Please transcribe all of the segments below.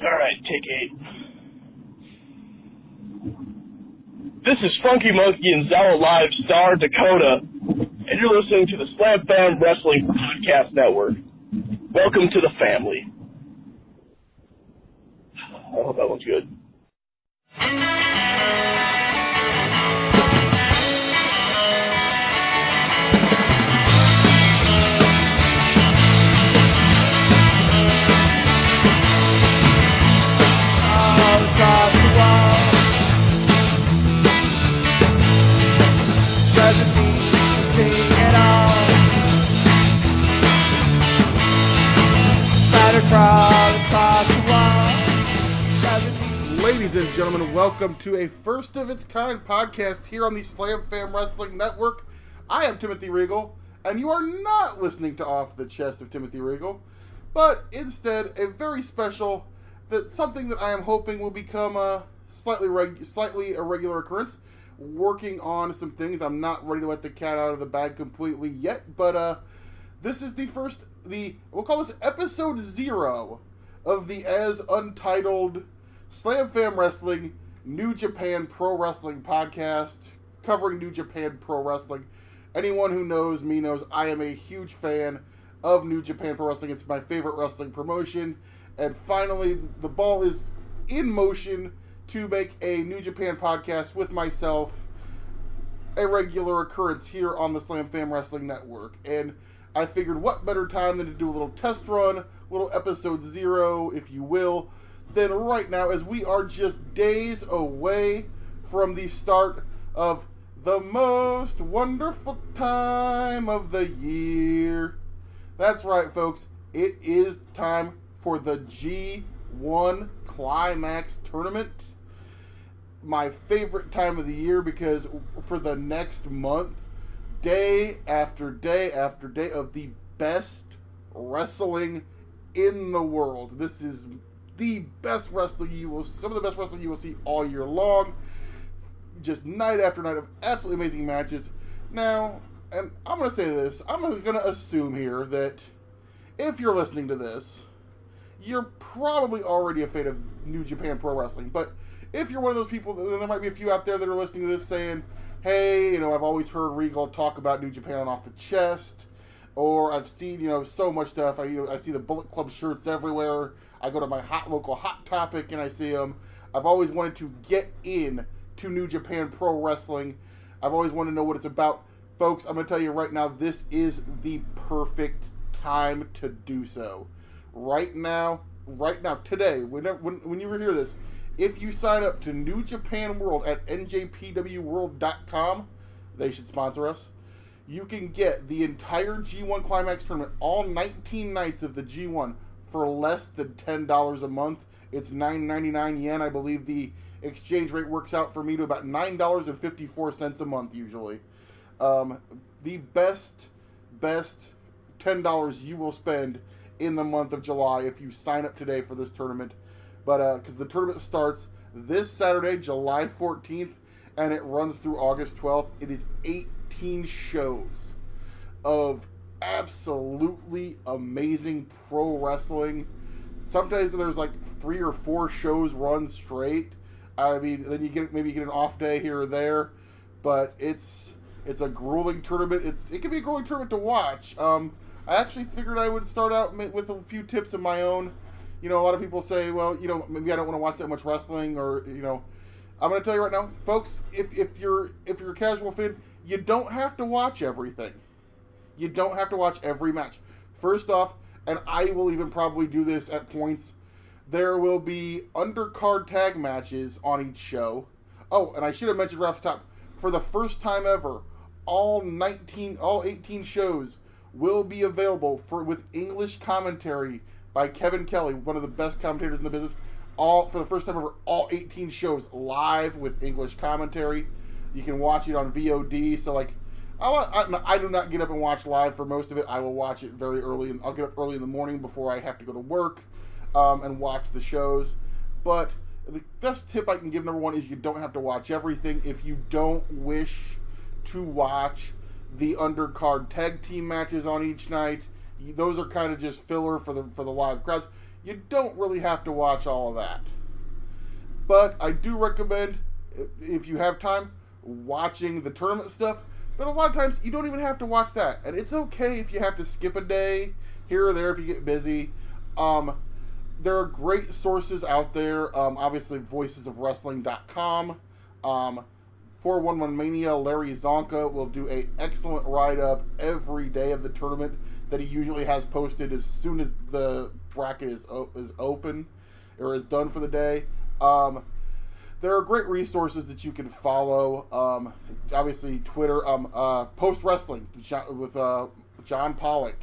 Alright, take 8. This is Funky Monkey and Zella Live Star Dakota, and you're listening to the Slam Fam Wrestling Podcast Network. Welcome to the family. I hope that one's good. Ladies and gentlemen, welcome to a first-of-its-kind podcast here on the Slam Fam Wrestling Network. I am Timothy Regal, and you are not listening to Off the Chest of Timothy Regal, but instead a very special, something that I am hoping will become a slightly a regular occurrence. Working on some things. I'm not ready to let the cat out of the bag completely yet, but this is we'll call this episode 0 of the as Untitled Slam Fam Wrestling New Japan Pro Wrestling podcast, covering New Japan Pro Wrestling. Anyone who knows me knows I am a huge fan of New Japan Pro Wrestling. It's my favorite wrestling promotion, and finally the ball is in motion to make a New Japan podcast with myself a regular occurrence here on the Slam Fam Wrestling Network. And I figured what better time than to do a little test run, little episode 0, if you will, than right now, as we are just days away from the start of the most wonderful time of the year. That's right, folks. It is time for the G1 Climax tournament. My favorite time of the year, because for the next month, day after day after day of the best wrestling in the world. This is the best wrestling some of the best wrestling you will see all year long. Just night after night of absolutely amazing matches. Now, and I'm going to say this, I'm going to assume here that if you're listening to this, you're probably already a fan of New Japan Pro Wrestling. But if you're one of those people, there might be a few out there that are listening to this saying, hey, I've always heard Regal talk about New Japan on Off the Chest, or I've seen, so much stuff. I see the Bullet Club shirts everywhere. I go to my local Hot Topic and I see them. I've always wanted to get in to New Japan Pro Wrestling. I've always wanted to know what it's about. Folks, I'm going to tell you right now, this is the perfect time to do so. Right now, today, when you hear this, if you sign up to New Japan World at njpwworld.com, they should sponsor us, you can get the entire G1 Climax tournament, all 19 nights of the G1, for less than $10 a month. It's 9.99 yen. I believe the exchange rate works out for me to about $9.54 a month usually. The best $10 you will spend in the month of July if you sign up today for this tournament. But because the tournament starts this Saturday, July 14th, and it runs through August 12th. It is 18 shows of absolutely amazing pro wrestling. Sometimes there's like 3 or 4 shows run straight. I mean, then you get an off day here or there, but it's a grueling tournament. It can be a grueling tournament to watch. I actually figured I would start out with a few tips of my own. A lot of people say, well, maybe I don't want to watch that much wrestling, or I'm going to tell you right now, folks, if you're a casual fan, you don't have to watch everything. You don't have to watch every match. First off, and I will even probably do this at points, there will be undercard tag matches on each show. Oh, and I should have mentioned right off the top, for the first time ever, all 18 shows will be available with English commentary by Kevin Kelly, one of the best commentators in the business. For the first time ever, all 18 shows live with English commentary. You can watch it on VOD. So, I do not get up and watch live for most of it. I will watch it very early, and I'll get up early in the morning before I have to go to work and watch the shows. But the best tip I can give, number one, is you don't have to watch everything. If you don't wish to watch the undercard tag team matches on each night, those are kind of just filler for the live crowds. you don't really have to watch all of that. But I do recommend, if you have time, watching the tournament stuff. But a lot of times, you don't even have to watch that. And it's okay if you have to skip a day here or there if you get busy. There are great sources out there. Obviously, voicesofwrestling.com. 411 Mania, Larry Zonka will do an excellent write-up every day of the tournament that he usually has posted as soon as the bracket is open or is done for the day. There are great resources that you can follow. Obviously, Twitter, Post Wrestling with John Pollock.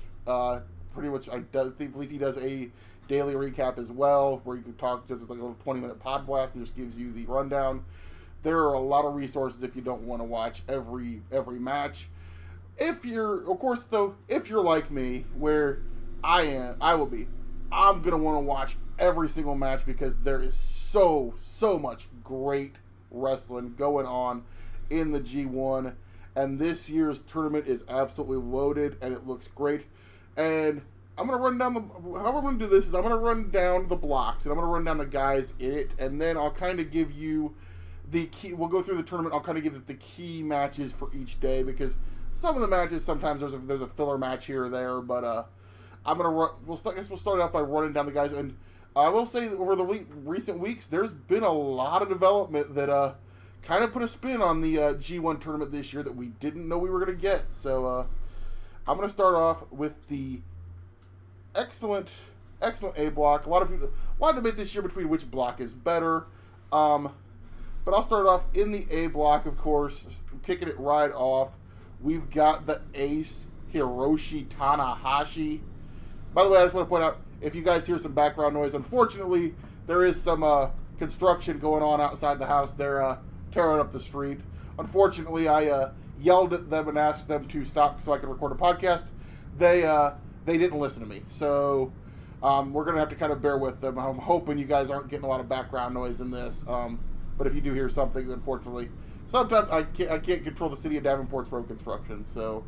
Pretty much, I believe he does a daily recap as well, where you can talk just like a little 20-minute pod blast and just gives you the rundown. There are a lot of resources if you don't want to watch every match. If you're like me, where I'm gonna want to watch every single match because there is so much great wrestling going on in the G1, and this year's tournament is absolutely loaded and it looks great. And I'm gonna run down how we're gonna do this is I'm gonna run down the blocks and I'm gonna run down the guys in it, and then I'll kind of give you the key. We'll go through the tournament. I'll kind of give the key matches for each day, because some of the matches sometimes there's a filler match here or there, but I'm gonna run. I guess we'll start out by running down the guys, and I will say over the recent weeks there's been a lot of development that kind of put a spin on the G1 tournament this year that we didn't know we were gonna get. So I'm gonna start off with the excellent A block. A lot of debate this year between which block is better. But I'll start off in the A block, of course, kicking it right off. We've got the ace, Hiroshi Tanahashi. By the way, I just want to point out, if you guys hear some background noise, unfortunately, there is some construction going on outside the house. They're tearing up the street. Unfortunately, I yelled at them and asked them to stop so I could record a podcast. They didn't listen to me. So we're going to have to kind of bear with them. I'm hoping you guys aren't getting a lot of background noise in this. But if you do hear something, unfortunately, sometimes I can't control the city of Davenport's road construction. So,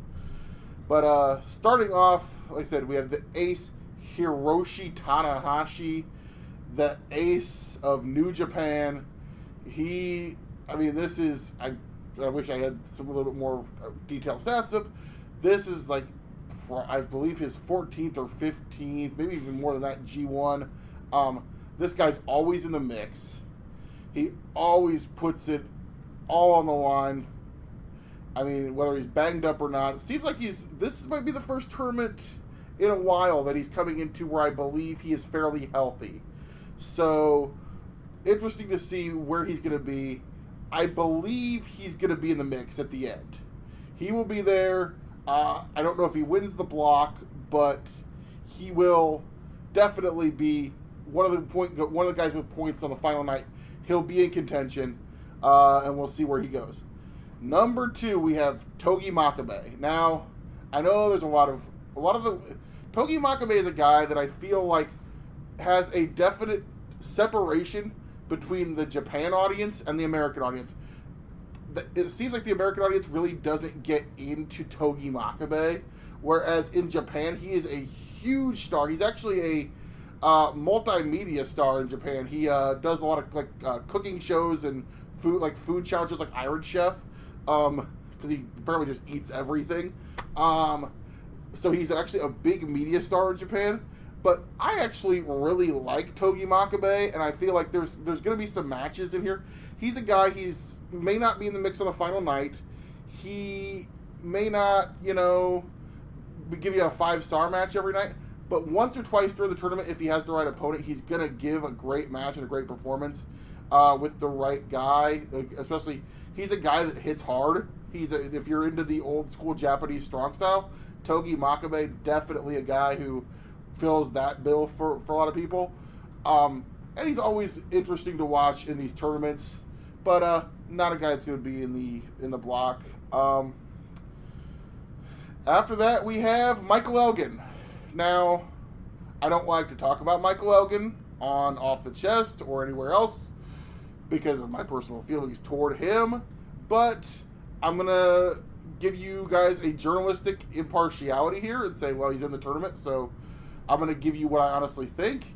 but starting off, like I said, we have the ace Hiroshi Tanahashi, the ace of New Japan. This is I wish I had a little bit more detailed stats up. This is like, I believe his 14th or 15th, maybe even more than that G1. This guy's always in the mix. He always puts it all on the line. I mean, whether he's banged up or not, it seems like this might be the first tournament in a while that he's coming into where I believe he is fairly healthy. So, interesting to see where he's going to be. I believe he's going to be in the mix at the end. He will be there. I don't know if he wins the block, but he will definitely be one of the guys with points on the final night. He'll be in contention, and we'll see where he goes. Number 2, we have Togi Makabe. Now, I know there's a lot of the Togi Makabe is a guy that I feel like has a definite separation between the Japan audience and the American audience. It seems like the American audience really doesn't get into Togi Makabe, whereas in Japan he is a huge star. He's actually a multimedia star in Japan. He does a lot of cooking shows and food challenges like Iron Chef, because he apparently just eats everything. So he's actually a big media star in Japan. But I actually really like Togi Makabe, and I feel like there's going to be some matches in here. He's a guy, may not be in the mix on the final night. He may not, give you a 5-star match every night. But once or twice during the tournament, if he has the right opponent, he's going to give a great match and a great performance with the right guy. Especially, he's a guy that hits hard. If you're into the old school Japanese strong style, Togi Makabe, definitely a guy who fills that bill for a lot of people. And he's always interesting to watch in these tournaments, but not a guy that's going to be in the block. After that, we have Michael Elgin. Now, I don't like to talk about Michael Elgin on Off the Chest or anywhere else because of my personal feelings toward him, but I'm going to give you guys a journalistic impartiality here and say, well, he's in the tournament, so I'm going to give you what I honestly think.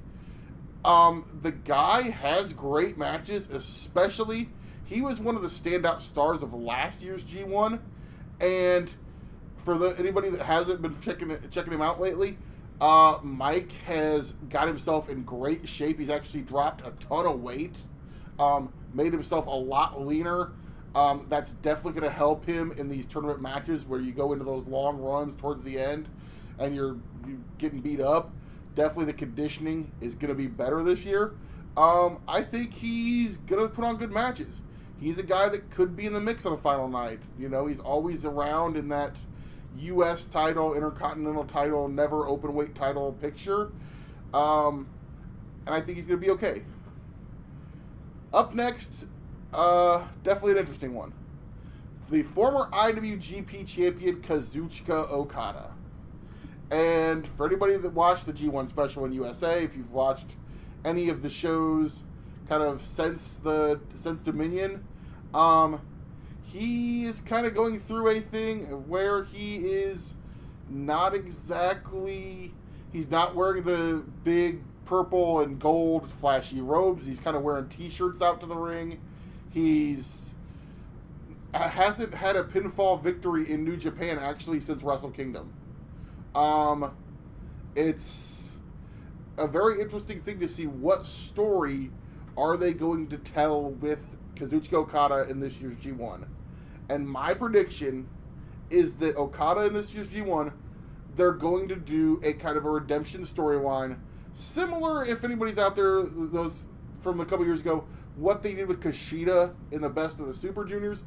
The guy has great matches, especially he was one of the standout stars of last year's G1, and for anybody that hasn't been checking him out lately, Mike has got himself in great shape. He's actually dropped a ton of weight, made himself a lot leaner. That's definitely going to help him in these tournament matches where you go into those long runs towards the end and you're getting beat up. Definitely the conditioning is going to be better this year. I think he's going to put on good matches. He's a guy that could be in the mix on the final night. You know, he's always around in that U.S. title, Intercontinental title, never open weight title picture. And I think he's going to be okay. Up next, definitely an interesting one. The former IWGP champion, Kazuchika Okada. And for anybody that watched the G1 special in USA, if you've watched any of the shows kind of since Dominion, he is kind of going through a thing where he is not exactly, he's not wearing the big purple and gold flashy robes. He's kind of wearing t-shirts out to the ring. He's hasn't had a pinfall victory in New Japan actually since Wrestle Kingdom. It's a very interesting thing to see what story are they going to tell with Kazuchika Okada in this year's G1. And my prediction is that Okada in this year's G1, they're going to do a kind of a redemption storyline, similar, if anybody's out there knows from a couple years ago, what they did with Kushida in the Best of the Super Juniors.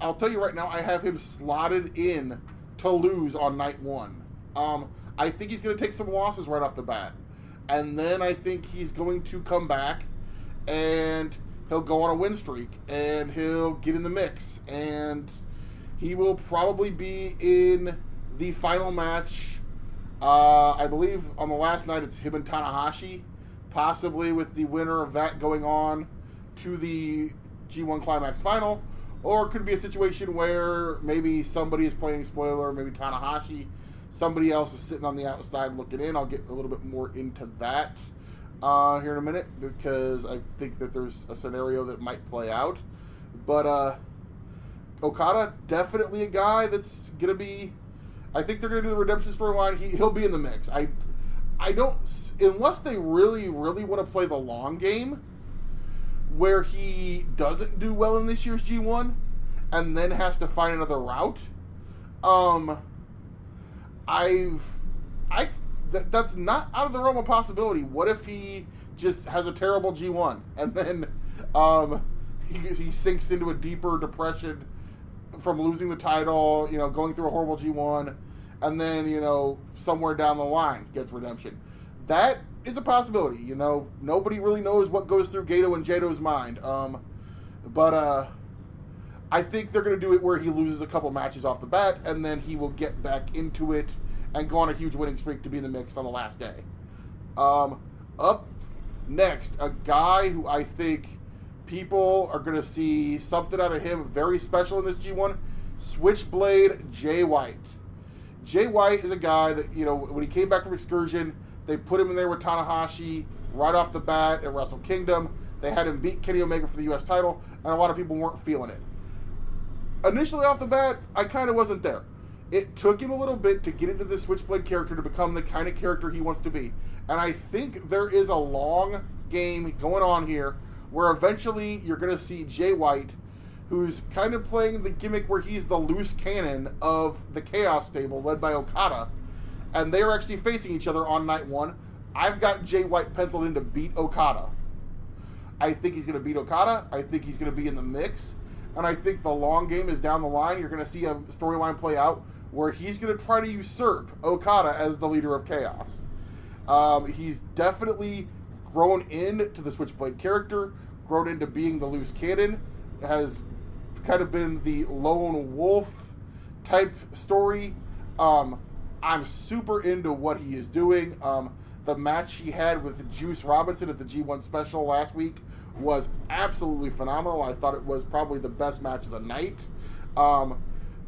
I'll tell you right now, I have him slotted in to lose on night one. I think he's going to take some losses right off the bat. And then I think he's going to come back and he'll go on a win streak and he'll get in the mix. And he will probably be in the final match. I believe on the last night it's him and Tanahashi, possibly with the winner of that going on to the G1 Climax final. Or it could be a situation where maybe somebody is playing spoiler, maybe Tanahashi, somebody else is sitting on the outside looking in. I'll get a little bit more into that here in a minute, because I think that there's a scenario that might play out. But Okada, definitely a guy that's going to be, I think they're going to do the redemption storyline. He'll be in the mix. I don't, unless they really, really want to play the long game, where he doesn't do well in this year's G1 and then has to find another route. That's not out of the realm of possibility. What if he just has a terrible G1 and then he sinks into a deeper depression from losing the title, going through a horrible G1, and then, somewhere down the line gets redemption. That is a possibility. Nobody really knows what goes through Gato and Jato's mind. But I think they're going to do it where he loses a couple matches off the bat, and then he will get back into it and go on a huge winning streak to be in the mix on the last day. Up next, a guy who I think people are going to see something out of him very special in this G1, Switchblade Jay White. Jay White is a guy that, when he came back from Excursion, they put him in there with Tanahashi right off the bat at Wrestle Kingdom. They had him beat Kenny Omega for the U.S. title, and a lot of people weren't feeling it. Initially off the bat, I kind of wasn't there. It took him a little bit to get into the Switchblade character to become the kind of character he wants to be. And I think there is a long game going on here where eventually you're going to see Jay White, who's kind of playing the gimmick where he's the loose cannon of the Chaos stable led by Okada. And they are actually facing each other on night one. I've got Jay White penciled in to beat Okada. I think he's going to beat Okada. I think he's going to be in the mix. And I think the long game is down the line. You're going to see a storyline play out where he's going to try to usurp Okada as the leader of Chaos. He's definitely grown into the Switchblade character, grown into being the loose cannon, has kind of been the lone wolf type story. I'm super into what he is doing. The match he had with Juice Robinson at the G1 special last week was absolutely phenomenal. I thought it was probably the best match of the night.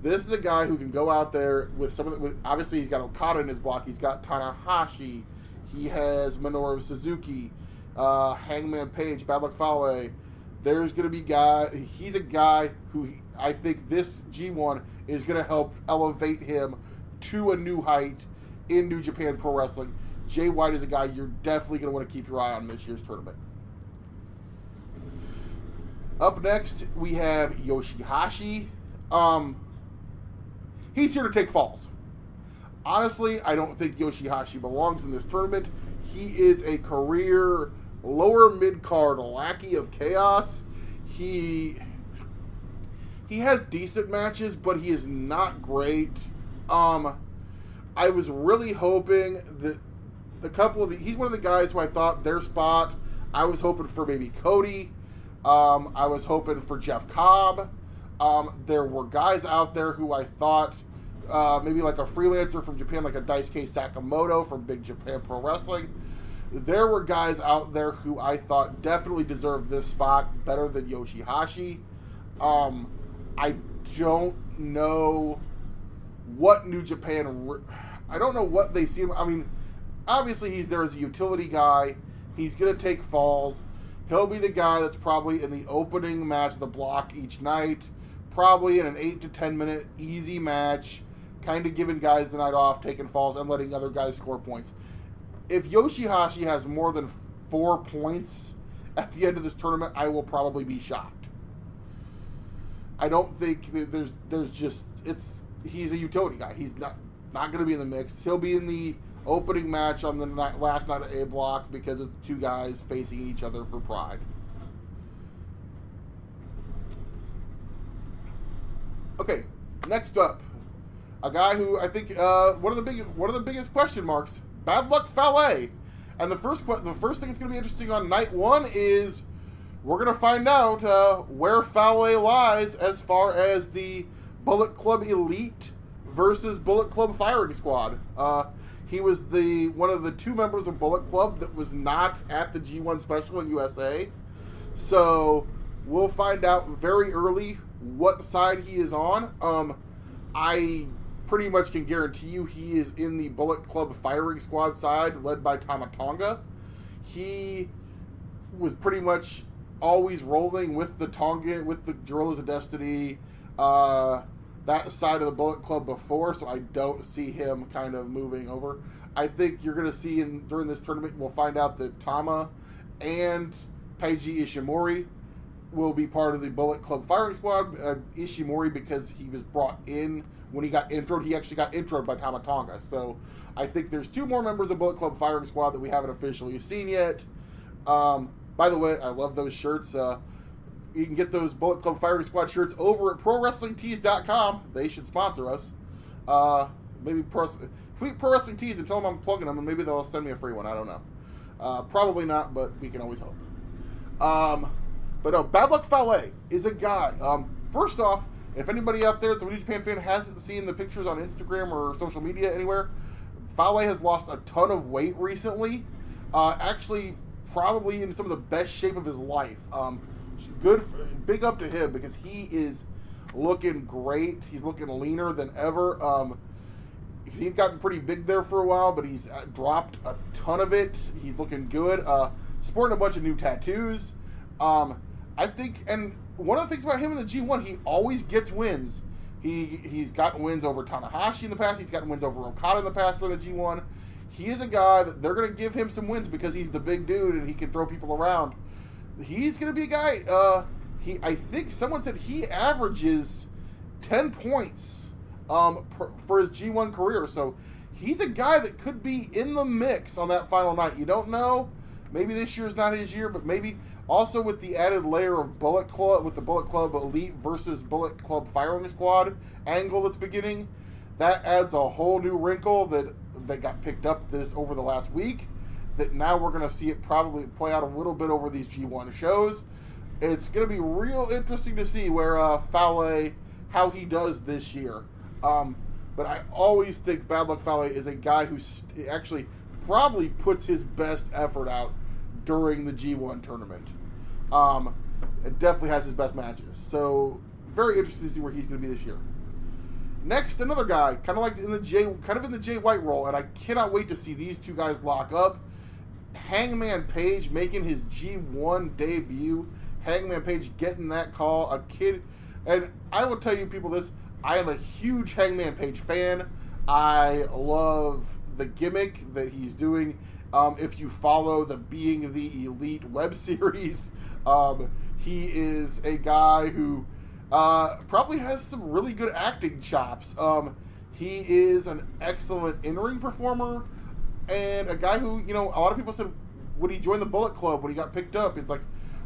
This is a guy who can go out there with obviously he's got Okada in his block. He's got Tanahashi. He has Minoru Suzuki, Hangman Page, Bad Luck Fale. There's going to be he's a guy who I think this G1 is going to help elevate him to a new height in New Japan Pro Wrestling. Jay White is a guy you're definitely going to want to keep your eye on this year's tournament. Up next, we have Yoshihashi. He's here to take falls. Honestly, I don't think Yoshihashi belongs in this tournament. He is a career lower mid-card lackey of chaos. He has decent matches, but he is not great. I was really hoping that he's one of the guys who I thought their spot, I was hoping for maybe Cody. I was hoping for Jeff Cobb. There were guys out there who I thought maybe like a freelancer from Japan, like a Daisuke Sakamoto from Big Japan Pro Wrestling. There were guys out there who I thought definitely deserved this spot better than Yoshihashi. I don't know what New Japan... I don't know what they see him... I mean, obviously he's there as a utility guy. He's going to take falls. He'll be the guy that's probably in the opening match of the block each night. Probably in an 8 to 10 minute easy match. Kind of giving guys the night off, taking falls, and letting other guys score points. If Yoshihashi has more than 4 points at the end of this tournament, I will probably be shocked. I don't think that there's just... He's a utility guy. He's not going to be in the mix. He'll be in the opening match on the last night of A block because it's two guys facing each other for pride. Okay, next up, a guy who I think one of the biggest question marks, Bad Luck Fale. And the first thing that's going to be interesting on night one is we're going to find out where Fale lies as far as the Bullet Club Elite versus Bullet Club Firing Squad. He was one of the 2 members of Bullet Club that was not at the G1 Special in USA. So we'll find out very early what side he is on. I pretty much can guarantee you he is in the Bullet Club Firing Squad side, led by Tama Tonga. He was pretty much always rolling with the Tongan, with the Gorillas of Destiny, that side of the Bullet Club before, so I don't see him kind of moving over. I think you're going to see during this tournament, we'll find out that Tama and Taiji Ishimori will be part of the Bullet Club Firing Squad. Ishimori, because he was brought in when he got introed, he actually got introed by Tama Tonga. So I think there's 2 more members of Bullet Club Firing Squad that we haven't officially seen yet. By the way, I love those shirts. You can get those Bullet Club Firing Squad shirts over at ProWrestlingTees.com. They should sponsor us. Maybe tweet Pro Wrestling Tees and tell them I'm plugging them, and maybe they'll send me a free one. I don't know. Probably not, but we can always hope. But no, Bad Luck Fale is a guy. First off, if anybody out there that's a New Japan fan hasn't seen the pictures on Instagram or social media anywhere, Fale has lost a ton of weight recently. Actually, probably in some of the best shape of his life. Big up to him because he is looking great. He's looking leaner than ever. He's gotten pretty big there for a while, but he's dropped a ton of it. He's looking good. Sporting a bunch of new tattoos. I think, and one of the things about him in the G1, he always gets wins. He's gotten wins over Tanahashi in the past. He's gotten wins over Okada in the past for the G1. He is a guy that they're going to give him some wins because he's the big dude and he can throw people around. He's going to be a guy, I think someone said he averages 10 points for his G1 career. So he's a guy that could be in the mix on that final night. You don't know. Maybe this year's not his year, but maybe also with the added layer of Bullet Club, with the Bullet Club Elite versus Bullet Club Firing Squad angle that's beginning, that adds a whole new wrinkle that got picked up over the last week, that now we're going to see it probably play out a little bit over these G1 shows. It's going to be real interesting to see where Fale, how he does this year. But I always think Bad Luck Fale is a guy who actually probably puts his best effort out during the G1 tournament. It definitely has his best matches. So very interesting to see where he's going to be this year. Next, another guy, kind of in the Jay White role, and I cannot wait to see these 2 guys lock up. Hangman Page making his G1 debut. Hangman Page getting that call. A kid. And I will tell you people this. I am a huge Hangman Page fan. I love the gimmick that he's doing. If you follow the Being the Elite web series, he is a guy who probably has some really good acting chops. He is an excellent in-ring performer and a guy who, a lot of people said when he joined the Bullet Club, when he got picked up, it's like,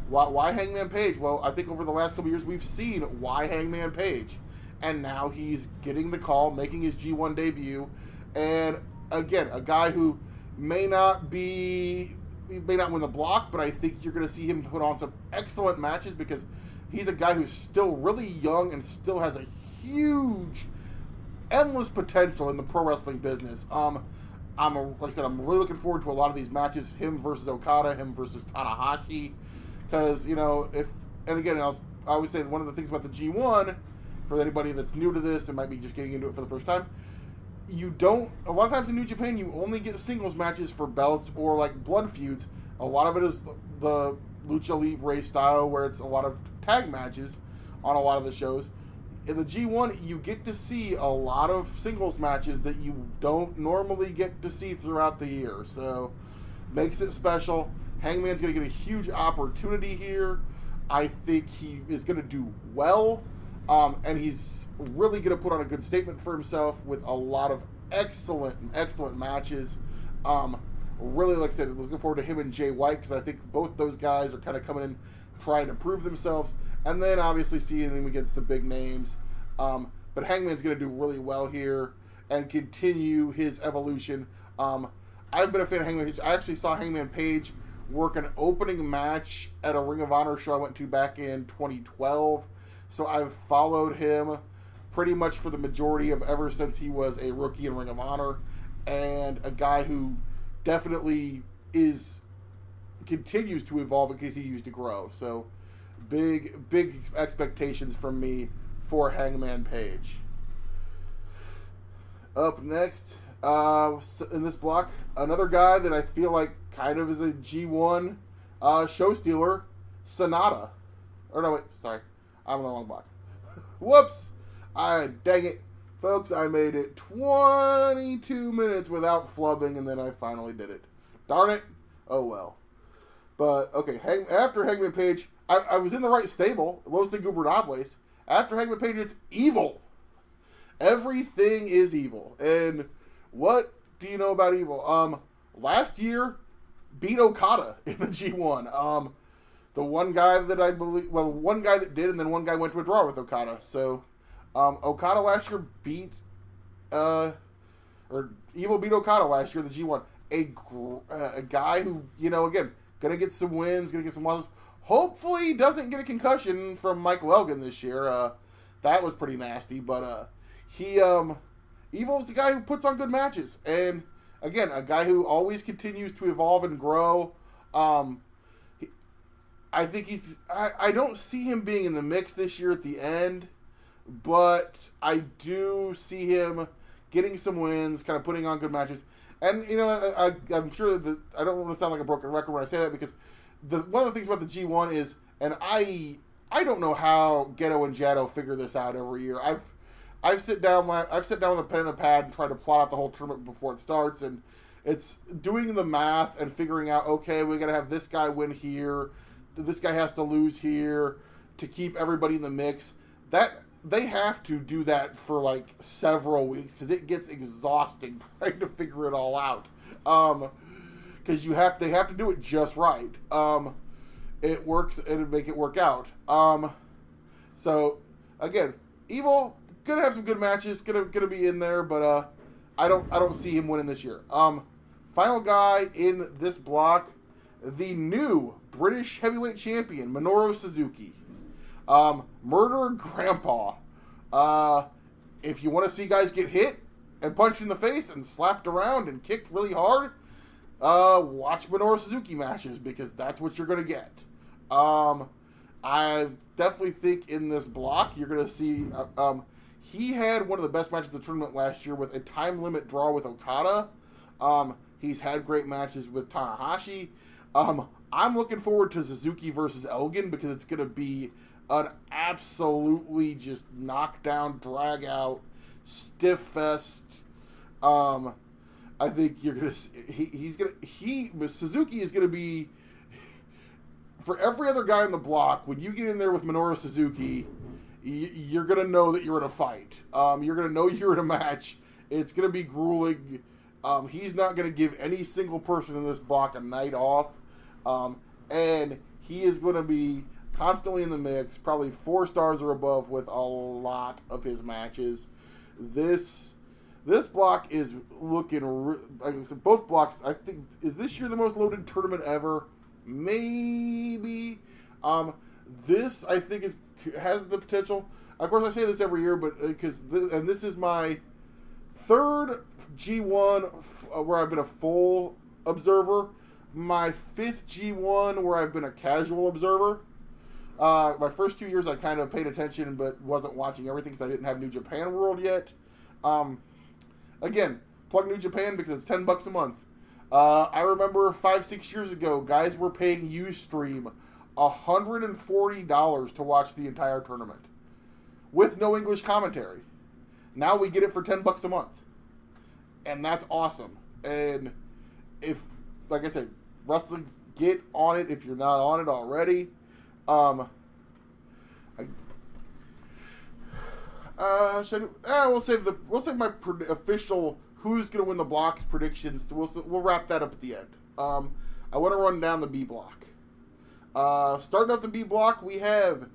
why Hangman Page? Well, I think over the last couple years we've seen why Hangman Page. And now he's getting the call, making his G1 debut. And again, a guy who may not win the block, but I think you're going to see him put on some excellent matches because he's a guy who's still really young and still has a huge, endless potential in the pro wrestling business. Like I said, I'm really looking forward to a lot of these matches. Him versus Okada, him versus Tanahashi. Because, I always say one of the things about the G1, for anybody that's new to this and might be just getting into it for the first time, a lot of times in New Japan, you only get singles matches for belts or like blood feuds. A lot of it is the Lucha Libre style where it's a lot of tag matches on a lot of the shows. In the G1, you get to see a lot of singles matches that you don't normally get to see throughout the year. So, makes it special. Hangman's going to get a huge opportunity here. I think he is going to do well. And he's really going to put on a good statement for himself with a lot of excellent matches. Really, like I said, looking forward to him and Jay White because I think both those guys are kind of coming in trying to prove themselves. And then obviously seeing him against the big names. But Hangman's going to do really well here and continue his evolution. I've been a fan of Hangman Page. I actually saw Hangman Page work an opening match at a Ring of Honor show I went to back in 2012. So I've followed him pretty much for the majority of ever since he was a rookie in Ring of Honor, and a guy who definitely continues to evolve and continues to grow. So big expectations from me for Hangman Page. Up next, in this block, another guy that I feel like kind of is a G1 show stealer, Sonata. Or no, wait, sorry. I'm on the wrong block. Whoops! Dang it. Folks, I made it 22 minutes without flubbing, and then I finally did it. Darn it. Oh, well. But, okay, after Hangman Page, I was in the right stable, Los Ingobernables. After Hangman Page, it's Evil. Everything is Evil. And what do you know about Evil? Last year, beat Okada in the G1. The one guy that one guy that did, and then one guy went to a draw with Okada. So, Okada last year Evil beat Okada last year in the G1. A guy who, again, gonna get some wins, gonna get some losses. Hopefully doesn't get a concussion from Michael Elgin this year. That was pretty nasty, but Evil is the guy who puts on good matches. And, again, a guy who always continues to evolve and grow. I think I don't see him being in the mix this year at the end, but I do see him getting some wins, kind of putting on good matches. And, I'm sure that I don't want to sound like a broken record when I say that because one of the things about the G1 is, and I don't know how Geto and Jado figure this out every year. I've sit down with a pen and a pad and tried to plot out the whole tournament before it starts, and it's doing the math and figuring out, okay, we got to have this guy win here, this guy has to lose here to keep everybody in the mix. That they have to do that for like several weeks because it gets exhausting trying to figure it all out. Because they have to do it just right. It works and it make it work out. So again, Evil gonna have some good matches, gonna be in there, but I don't see him winning this year. Final guy in this block, the new British heavyweight champion, Minoru Suzuki. Murder Grandpa. If you want to see guys get hit and punched in the face and slapped around and kicked really hard, watch Minoru Suzuki matches because that's what you're going to get. I definitely think in this block you're going to see... he had one of the best matches of the tournament last year with a time limit draw with Okada. He's had great matches with Tanahashi. I'm looking forward to Suzuki versus Elgin because it's going to be an absolutely just knockdown, drag out, stiff fest. I think you're gonna. Suzuki is gonna be, for every other guy in the block. When you get in there with Minoru Suzuki, you're gonna know that you're in a fight. You're gonna know you're in a match. It's gonna be grueling. He's not gonna give any single person in this block a night off, and he is gonna be constantly in the mix. Probably 4 stars or above with a lot of his matches. This block is looking, like I said, both blocks, I think, is this year the most loaded tournament ever? Maybe. This, I think, has the potential. Of course, I say this every year, but this is my 3rd G1 where I've been a full observer, my 5th G1 where I've been a casual observer. My first 2 years I kind of paid attention but wasn't watching everything because I didn't have New Japan World yet. Again, plug New Japan because it's $10 a month. I remember 5-6 years ago, guys were paying Ustream $140 to watch the entire tournament with no English commentary. Now we get it for $10 a month, and that's awesome. And if, like I said, wrestling, get on it if you're not on it already. We'll save my official who's going to win the blocks predictions. We'll wrap that up at the end. I want to run down the B block. Starting out the B block, we have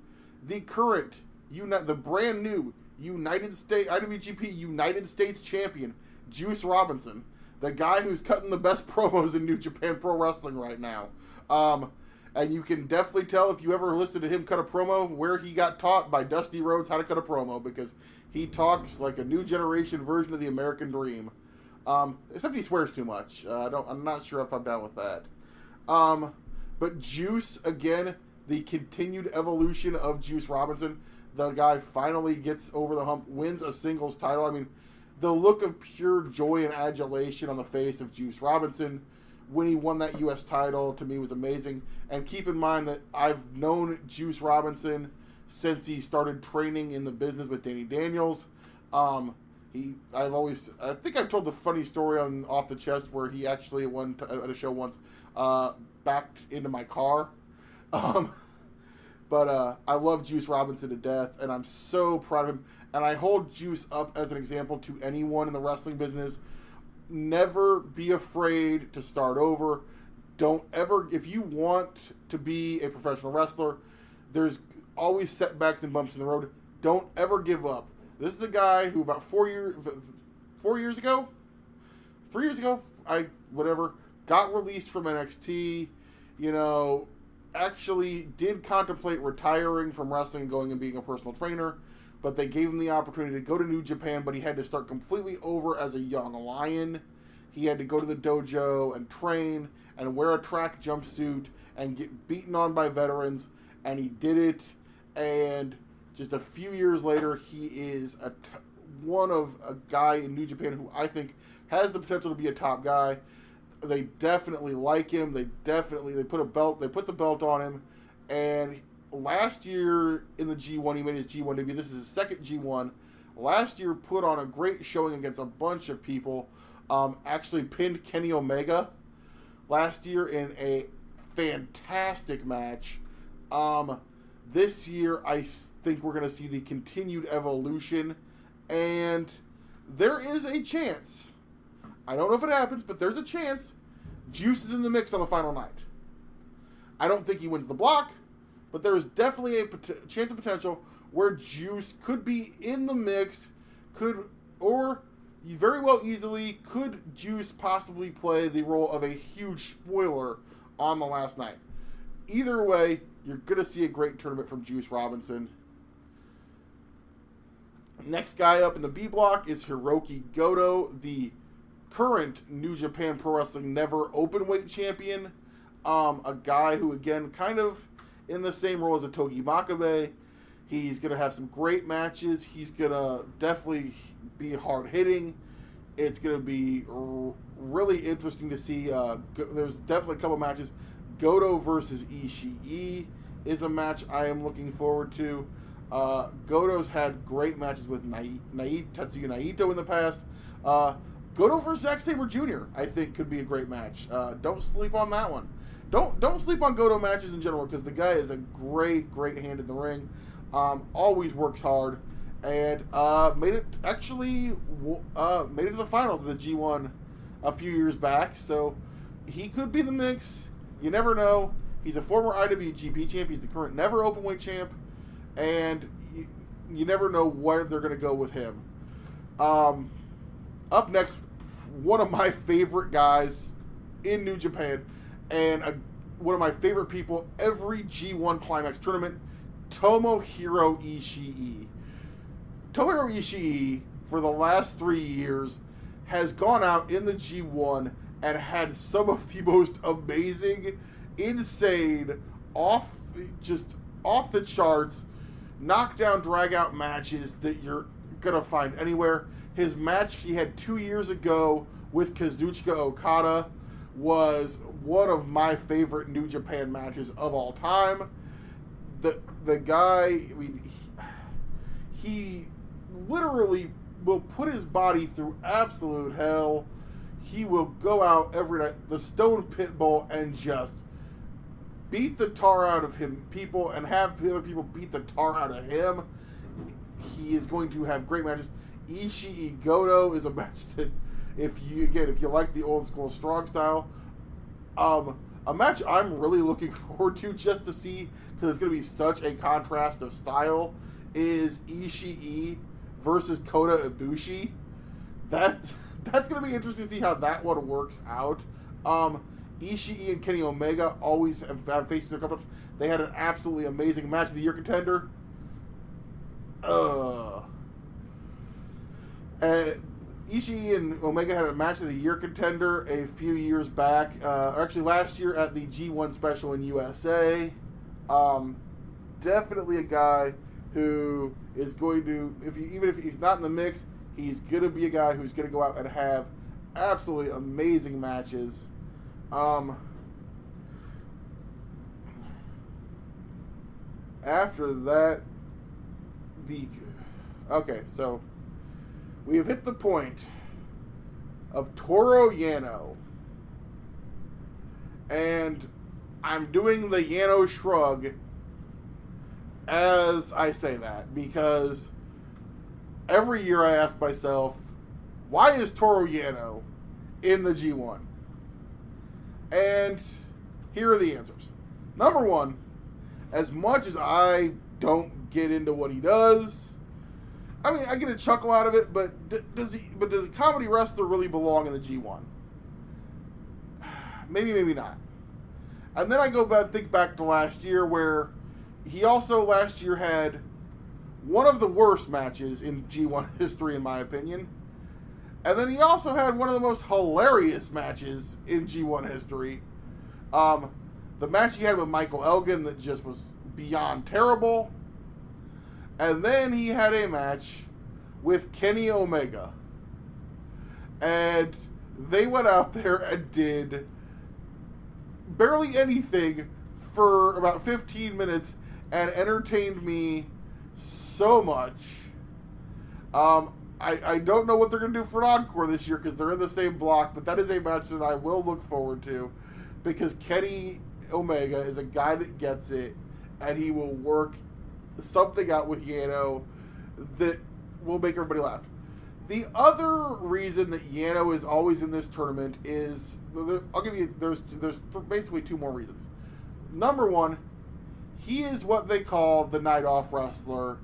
the current, the brand new IWGP United States champion, Juice Robinson, the guy who's cutting the best promos in New Japan Pro Wrestling right now. And you can definitely tell if you ever listen to him cut a promo where he got taught by Dusty Rhodes how to cut a promo, because he talks like a new generation version of the American Dream. Except he swears too much. I'm not sure if I'm down with that. But Juice, again, the continued evolution of Juice Robinson. The guy finally gets over the hump, wins a singles title. I mean, the look of pure joy and adulation on the face of Juice Robinson when he won that U.S. title, to me, was amazing. And keep in mind that I've known Juice Robinson since he started training in the business with Danny Daniels. I think I've told the funny story on Off the Chest where he actually went at a show once, backed into my car. But I love Juice Robinson to death, and I'm so proud of him. And I hold Juice up as an example to anyone in the wrestling business. Never be afraid to start over. Don't ever, if you want to be a professional wrestler, there's always setbacks and bumps in the road. Don't ever give up. This is a guy who about 4 years ago, got released from NXT, actually did contemplate retiring from wrestling, going and being a personal trainer, but they gave him the opportunity to go to New Japan, but he had to start completely over as a young lion. He had to go to the dojo and train and wear a track jumpsuit and get beaten on by veterans, and he did it. And just a few years later, he is a guy in New Japan who I think has the potential to be a top guy. They definitely like him. They put the belt on him. And last year in the G1, he made his G1 debut. This is his second G1. Last year put on a great showing against a bunch of people. Actually pinned Kenny Omega last year in a fantastic match. This year, I think we're going to see the continued evolution, and there is a chance. I don't know if it happens, but there's a chance Juice is in the mix on the final night. I don't think he wins the block, but there is definitely a chance of potential where Juice could be in the mix, or very well easily, could Juice possibly play the role of a huge spoiler on the last night. Either way, you're going to see a great tournament from Juice Robinson. Next guy up in the B block is Hiroki Goto, the current New Japan Pro Wrestling Never Openweight champion. A guy who, again, kind of in the same role as a Togi Makabe. He's going to have some great matches. He's going to definitely be hard-hitting. It's going to be really interesting to see. There's definitely a couple matches. Goto versus Ishii is a match I am looking forward to. Goto's had great matches with Tetsuya Naito in the past. Goto versus Zack Sabre Jr. I think could be a great match. Don't sleep on that one. Don't sleep on Goto matches in general, because the guy is a great hand in the ring. Always works hard, and made it to the finals of the G1 a few years back. So he could be the mix. You never know. He's a former IWGP champ. He's the current never openweight champ, and you never know where they're going to go with him. Up next, one of my favorite guys in New Japan, and one of my favorite people every G1 Climax tournament, Tomohiro Ishii. Tomohiro Ishii, for the last 3 years, has gone out in the G1 and had some of the most amazing, insane, off the charts, knockdown, drag out matches that you're gonna find anywhere. His match he had 2 years ago with Kazuchika Okada was one of my favorite New Japan matches of all time. The guy, I mean, he literally will put his body through absolute hell. He will go out every night, the Stone Pitbull, and just beat the tar out of people, and have the other people beat the tar out of him. He is going to have great matches. Ishii Goto is a match that, if you like the old school strong style, a match I'm really looking forward to just to see, because it's going to be such a contrast of style, is Ishii versus Kota Ibushi. That's going to be interesting to see how that one works out. Ishii and Kenny Omega always have faced their couple times. They had an absolutely amazing match of the year contender. Ishii and Omega had a match of the year contender a few years back. Actually, last year at the G1 special in USA. Definitely a guy who is going to, even if he's not in the mix, he's going to be a guy who's going to go out and have absolutely amazing matches. After that, so we have hit the point of Toru Yano, and I'm doing the Yano shrug as I say that, because every year I ask myself, why is Toru Yano in the G1? And here are the answers. Number one, as much as I don't get into what he does, I mean, I get a chuckle out of it, but does a comedy wrestler really belong in the G1? Maybe not. And then I go back and think back to last year, where he also last year had one of the worst matches in G1 history, in my opinion. And then he also had one of the most hilarious matches in G1 history. The match he had with Michael Elgin that just was beyond terrible. And then he had a match with Kenny Omega. And they went out there and did barely anything for about 15 minutes and entertained me so much. I don't know what they're going to do for an encore this year, because they're in the same block, but that is a match that I will look forward to, because Kenny Omega is a guy that gets it, and he will work something out with Yano that will make everybody laugh. The other reason that Yano is always in this tournament is, there's basically two more reasons. Number one, he is what they call the night off wrestler.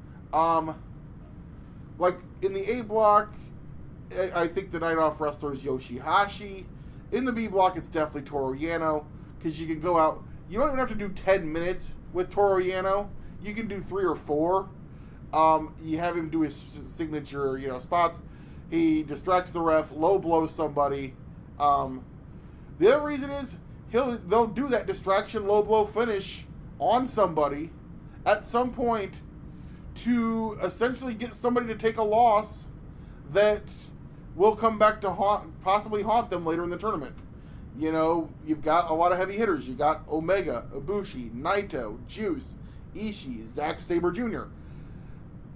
Like in the A block, I think the night off wrestler is Yoshihashi. In the B block, it's definitely Toru Yano, because you can go out. You don't even have to do 10 minutes with Toru Yano. You can do 3 or 4. You have him do his signature, spots. He distracts the ref, low blows somebody. The other reason is they'll do that distraction low blow finish on somebody at some point to essentially get somebody to take a loss that will come back to possibly haunt them later in the tournament. You know, you've got a lot of heavy hitters. You got Omega, Ibushi, Naito, Juice, Ishii, Zack Sabre Jr.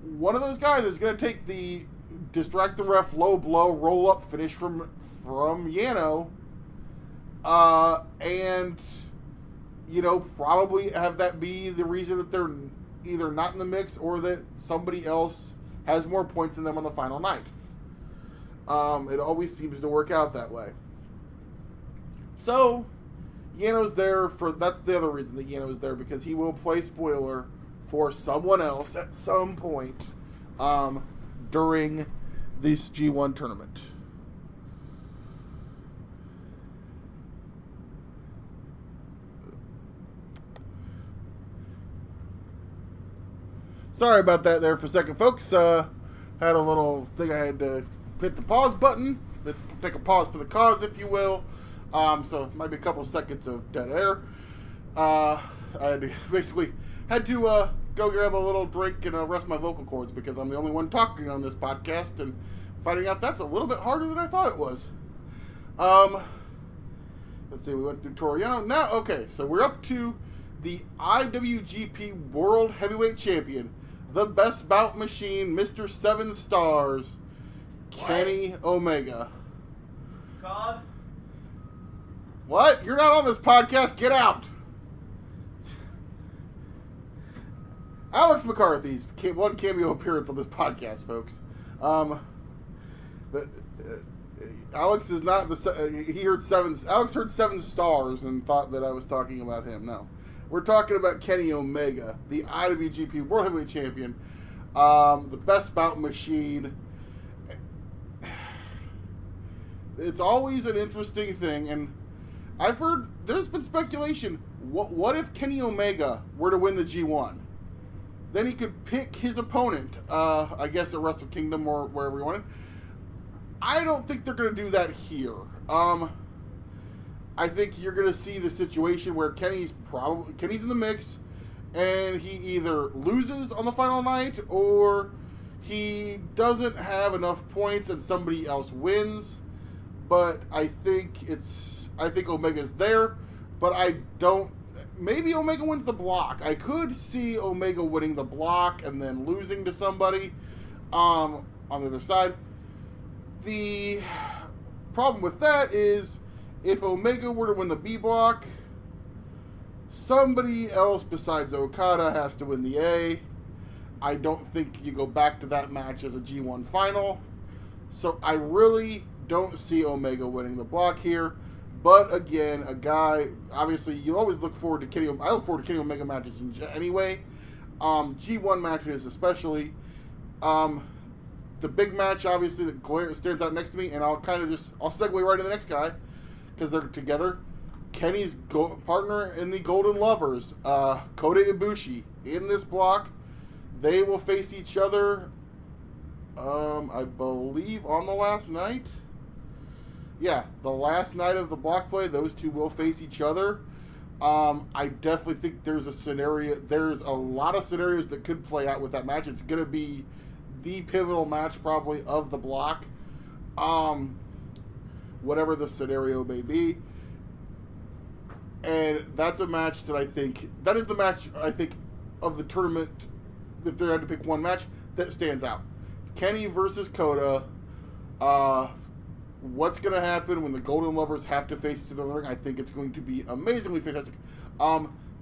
One of those guys is going to take the distract the ref, low blow, roll up finish from Yano, and you know, probably have that be the reason that they're either not in the mix or that somebody else has more points than them on the final night. It always seems to work out that way. So, Yano's there that's the other reason that Yano's there, because he will play spoiler for someone else at some point during this G1 tournament. Sorry about that there for a second, folks. Had a little thing I had to hit the pause button. Take a pause for the cause, if you will. So it might be a couple seconds of dead air. I had to go grab a little drink and rest my vocal cords, because I'm the only one talking on this podcast, and finding out that's a little bit harder than I thought it was. Let's see, we went through Toriano. Now, okay, so we're up to the IWGP World Heavyweight Champion, the best bout machine, Mr. 7 Stars, Kenny Omega. God? What? You're not on this podcast. Get out. Alex McCarthy's one cameo appearance on this podcast, folks. But Alex is not he heard Alex heard 7 Stars and thought that I was talking about him. No. We're talking about Kenny Omega, the IWGP World Heavyweight Champion, the best bout machine. It's always an interesting thing, and I've heard there's been speculation. What if Kenny Omega were to win the G1? Then he could pick his opponent, I guess at Wrestle Kingdom or wherever he wanted. I don't think they're going to do that here. I think you're going to see the situation where Kenny's in the mix, and he either loses on the final night or he doesn't have enough points and somebody else wins. But I think Omega's there, but I don't. Maybe Omega wins the block. I could see Omega winning the block and then losing to somebody on the other side. The problem with that is, if Omega were to win the B block, somebody else besides Okada has to win the A. I don't think you go back to that match as a G1 final. So I really don't see Omega winning the block here. But again, a guy, obviously, you always look forward to Kenny. I look forward to Kenny Omega matches anyway. G1 matches especially. The big match, obviously, that stands out next to me, and I'll segue right to the next guy, because they're together. Kenny's partner in the Golden Lovers, Kota Ibushi, in this block. They will face each other, I believe, on the last night. Yeah, the last night of the block play, those two will face each other. I definitely think there's a lot of scenarios that could play out with that match. It's going to be the pivotal match probably of the block. Whatever the scenario may be. And that's a match that is the match, I think, of the tournament, if they had to pick one match, that stands out. Kenny versus Kota. What's going to happen when the Golden Lovers have to face each other in the ring? I think it's going to be amazingly fantastic.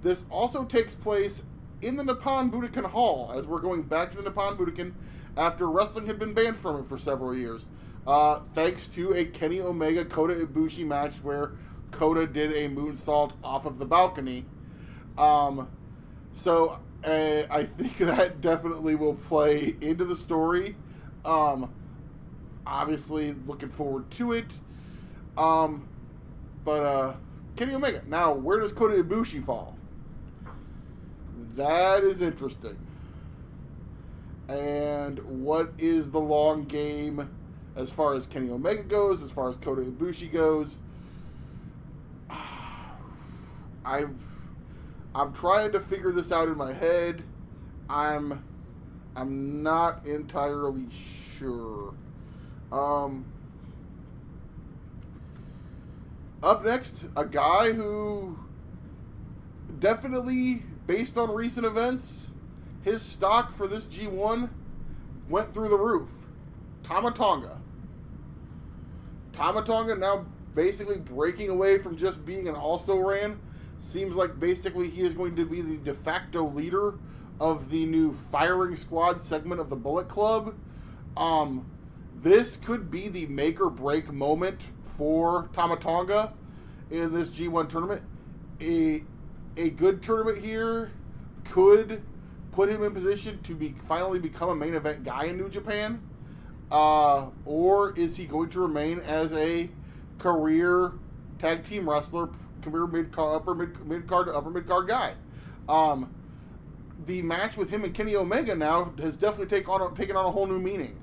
This also takes place in the Nippon Budokan Hall, as we're going back to the Nippon Budokan after wrestling had been banned from it for several years. Thanks to a Kenny Omega Kota Ibushi match where Kota did a moonsault off of the balcony. So I think that definitely will play into the story. Obviously, looking forward to it. But Kenny Omega. Now, where does Kota Ibushi fall? That is interesting. And what is the long game as far as Kenny Omega goes, as far as Kota Ibushi goes? I'm trying to figure this out in my head. I'm not entirely sure. Up next, a guy who definitely, based on recent events, his stock for this G1 went through the roof. Tama Tonga. Tama Tonga now basically breaking away from just being an also-ran. Seems like basically he is going to be the de facto leader of the new firing squad segment of the Bullet Club. This could be the make or break moment for Tama Tonga in this G1 tournament. A good tournament here could put him in position to finally become a main event guy in New Japan. Or is he going to remain as a career tag team wrestler, career upper mid card guy? The match with him and Kenny Omega now has definitely taken on a whole new meaning.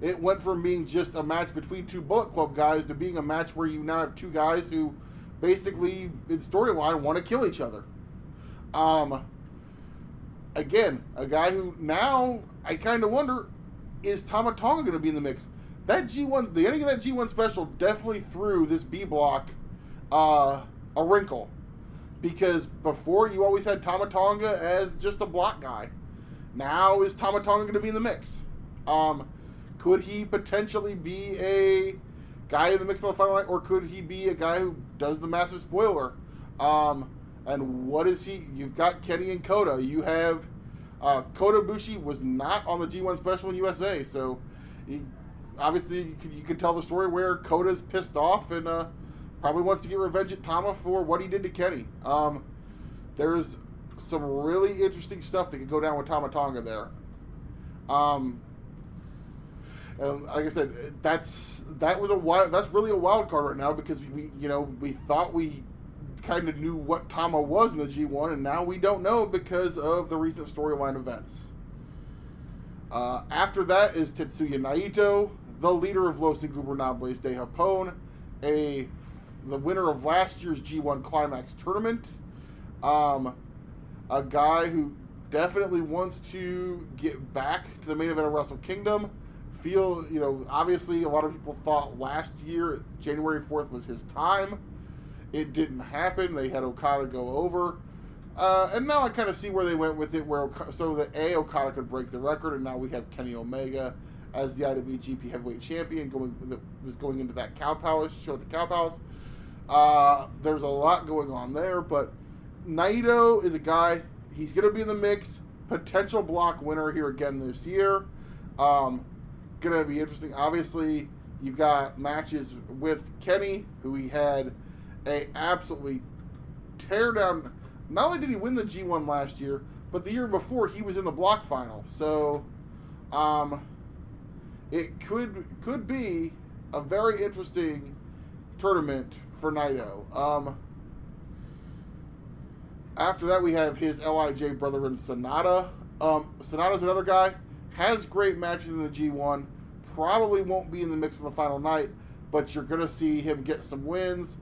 It went from being just a match between two Bullet Club guys to being a match where you now have two guys who basically, in storyline, want to kill each other. Again, a guy who now, I kind of wonder, is Tama Tonga going to be in the mix? That G1, the ending of that G1 special definitely threw this B block a wrinkle. Because before, you always had Tama Tonga as just a block guy. Now, is Tama Tonga going to be in the mix? Could he potentially be a guy in the mix on the final night, or could he be a guy who does the massive spoiler? And what is he? You've got Kenny and Kota. You have Kota Ibushi was not on the G1 special in USA, so obviously you can tell the story where Kota's pissed off and probably wants to get revenge at Tama for what he did to Kenny. There's some really interesting stuff that could go down with Tama Tonga there. And like I said, that's really a wild card right now, because we thought we kind of knew what Tama was in the G1, and now we don't know because of the recent storyline events. After that is Tetsuya Naito, the leader of Los Ingobernables de Japón, the winner of last year's G1 Climax tournament, a guy who definitely wants to get back to the main event of Wrestle Kingdom. Obviously a lot of people thought last year, January 4th, was his time. It didn't happen. They had Okada go over. And now I kind of see where they went with it, so that Okada could break the record, and now we have Kenny Omega as the IWGP Heavyweight Champion going into that Cow Palace show at the Cow Palace. There's a lot going on there, but Naito is a guy, he's going to be in the mix, potential block winner here again this year. Going to be interesting. Obviously, you've got matches with Kenny, who he had a absolutely tear down. Not only did he win the G1 last year, but the year before he was in the block final. So, it could be a very interesting tournament for Naito. After that, we have his LIJ brother in Sonata. Sonata's another guy, has great matches in the G1, probably won't be in the mix on the final night, but you're going to see him get some wins.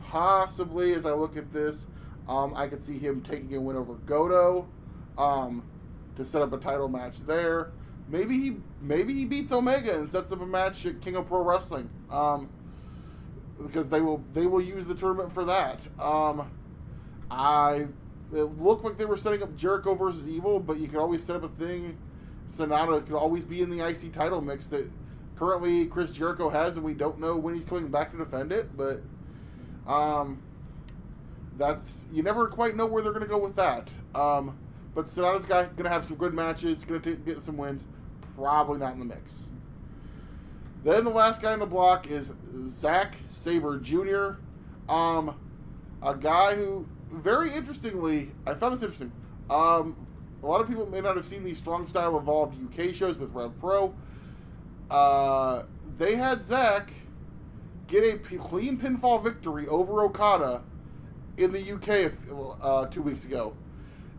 Possibly, as I look at this, I could see him taking a win over Goto to set up a title match there. Maybe he beats Omega and sets up a match at King of Pro Wrestling, because they will use the tournament for that. It looked like they were setting up Jericho versus Evil, but you could always set up a thing. Sonata could always be in the IC title mix that currently Chris Jericho has, and we don't know when he's coming back to defend it, but you never quite know where they're going to go with that. But Sonata's guy, going to have some good matches, going to get some wins, probably not in the mix. Then the last guy in the block is Zack Sabre Jr., a guy who, very interestingly, I found this interesting. A lot of people may not have seen these Strong Style Evolved UK shows with Rev Pro. They had Zack get a clean pinfall victory over Okada in the UK 2 weeks ago.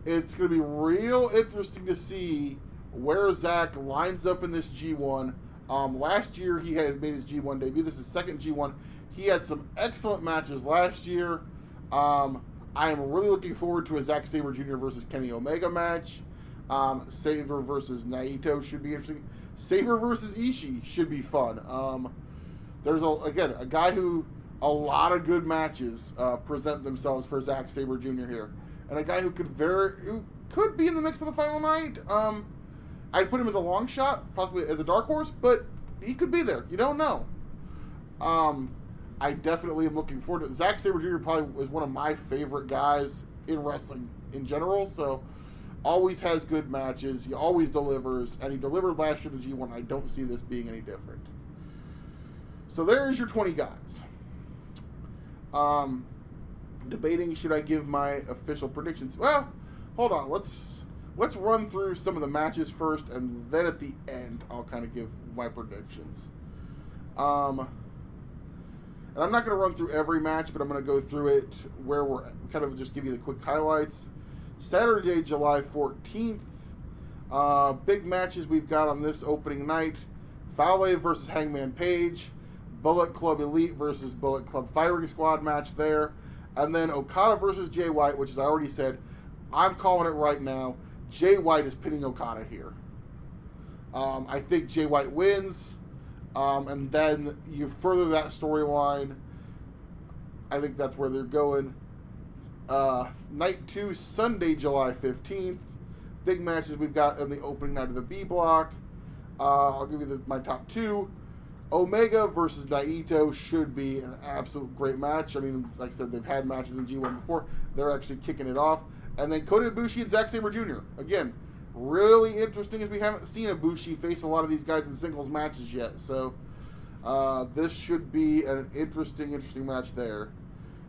It's going to be real interesting to see where Zack lines up in this G1. Last year he had made his G1 debut. This is his second G1. He had some excellent matches last year. I am really looking forward to a Zack Sabre Jr. versus Kenny Omega match. Sabre versus Naito should be interesting. Sabre versus Ishii should be fun. There's a guy who a lot of good matches present themselves for Zack Sabre Jr. here, and a guy who could be in the mix of the final night. I'd put him as a long shot, possibly as a dark horse, but he could be there. You don't know. I definitely am looking forward to it. Zack Sabre Jr. probably is one of my favorite guys in wrestling in general, so always has good matches. He always delivers, and he delivered last year at the G1. I don't see this being any different. So there is your 20 guys. Debating, should I give my official predictions? Well, hold on. Let's run through some of the matches first, and then at the end, I'll kind of give my predictions. And I'm not going to run through every match, but I'm going to go through it where we're kind of just give you the quick highlights. Saturday, July 14th. Big matches we've got on this opening night. Fale versus Hangman Page. Bullet Club Elite versus Bullet Club Firing Squad match there. And then Okada versus Jay White, which, as I already said, I'm calling it right now. Jay White is pinning Okada here. I think Jay White wins. And then you further that storyline. I think that's where they're going. Night 2, Sunday, July 15th. Big matches we've got in the opening night of the B block. I'll give you my top 2. Omega versus Naito should be an absolute great match. I mean, like I said, they've had matches in G1 before. They're actually kicking it off. And then Kota Ibushi and Zack Sabre Jr. Again, really interesting, as we haven't seen Ibushi face a lot of these guys in singles matches yet. So this should be an interesting match there.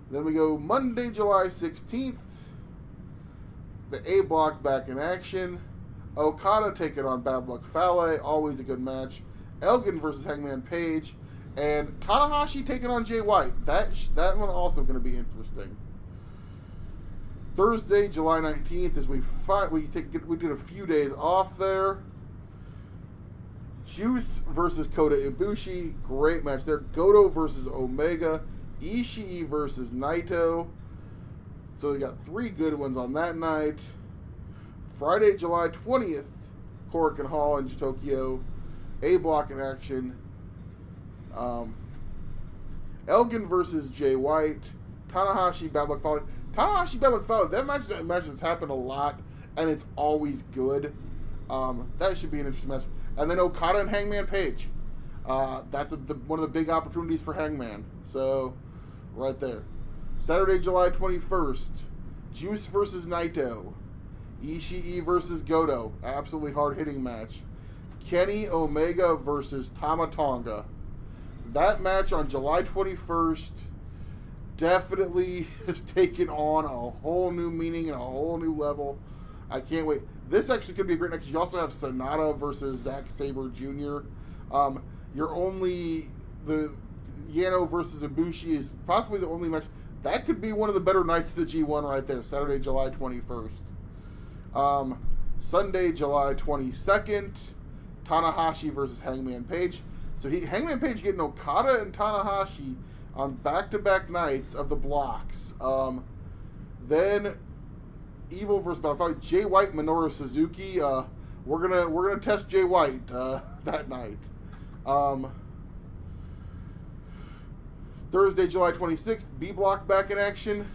Then we go Monday, July 16th. The A block back in action. Okada taking on Bad Luck Fale. Always a good match. Elgin versus Hangman Page. And Tanahashi taking on Jay White. That one also going to be interesting. Thursday, July 19th, as we did a few days off there. Juice versus Kota Ibushi, great match there. Goto versus Omega, Ishii versus Naito. So we got 3 good ones on that night. Friday, July 20th, Korakuen Hall in Tokyo, A block in action. Elgin versus Jay White, Tanahashi, Bad Luck Fale. Tanahashi, Bad Luck Fale, that match has happened a lot, and it's always good. That should be an interesting match. And then Okada and Hangman Page. That's one of the big opportunities for Hangman. So, right there. Saturday, July 21st. Juice versus Naito. Ishii versus Goto. Absolutely hard-hitting match. Kenny Omega versus Tama Tonga. That match on July 21st definitely has taken on a whole new meaning and a whole new level. I can't wait. This actually could be a great match. You also have Sonata versus Zack Sabre Jr. The Yano versus Ibushi is possibly the only match. That could be one of the better nights of the G1 right there. Saturday, July 21st. Sunday, July 22nd. Tanahashi versus Hangman Page. So Hangman Page getting Okada and Tanahashi on back-to-back nights of the blocks. Then Evil versus Battle Jay White, Minoru Suzuki. We're gonna test Jay White that night. Thursday, July 26th, B block back in action.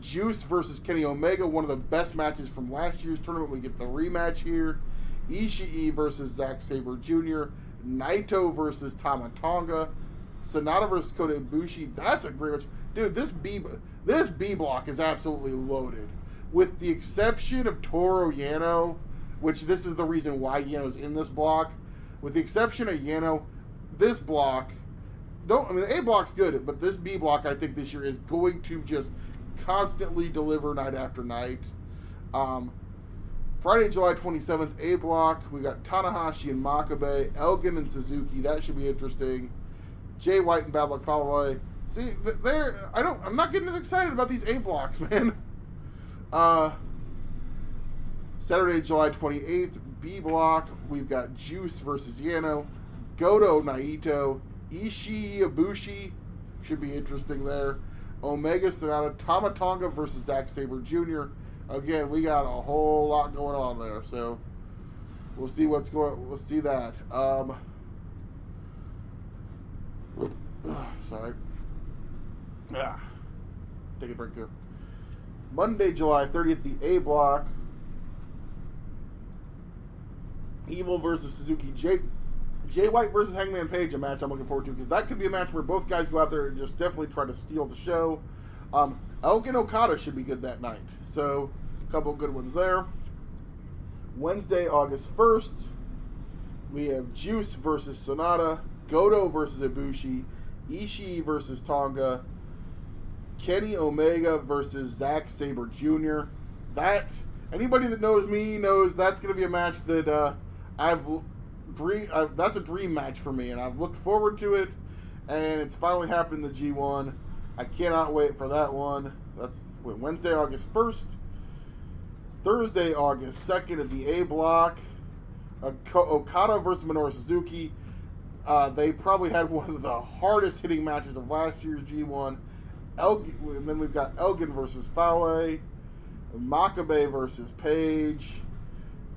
Juice versus Kenny Omega, one of the best matches from last year's tournament. We get the rematch here. Ishii versus Zack Sabre Jr. Naito versus Tama Tonga. Sonata versus Kota Ibushi. That's a great match. Dude, this B block is absolutely loaded. With the exception of Toru Yano, which this is the reason why Yano's in this block. With the exception of Yano, this block, the A block's good, but this B block I think this year is going to just constantly deliver night after night. Friday, July 27th, A block. We got Tanahashi and Makabe, Elgin and Suzuki. That should be interesting. Jay White and Bad Luck Fale. See, I'm not getting as excited about these A blocks, man. Saturday, July 28th, B block. We've got Juice versus Yano, Goto, Naito, Ishii, Ibushi. Should be interesting there. Omega, Sonata, Tama Tonga versus Zack Sabre Jr. Again, we got a whole lot going on there, so we'll see we'll see that. Sorry. Take a break here. Monday, July 30th, the A block. Evil versus Suzuki. Jay White versus Hangman Page, a match I'm looking forward to, because that could be a match where both guys go out there and just definitely try to steal the show. Elgin Okada should be good that night. So, a couple good ones there. Wednesday, August 1st, we have Juice versus Sonata, Goto versus Ibushi, Ishii versus Tonga, Kenny Omega versus Zack Sabre Jr. Anybody that knows me knows that's going to be a match that that's a dream match for me, and I've looked forward to it, and it's finally happened in the G1. I cannot wait for that one. That's Wednesday, August 1st. Thursday, August 2nd at the A block. Okada versus Minoru Suzuki. They probably had one of the hardest hitting matches of last year's G1. And then we've got Elgin versus Fale. Makabe versus Page.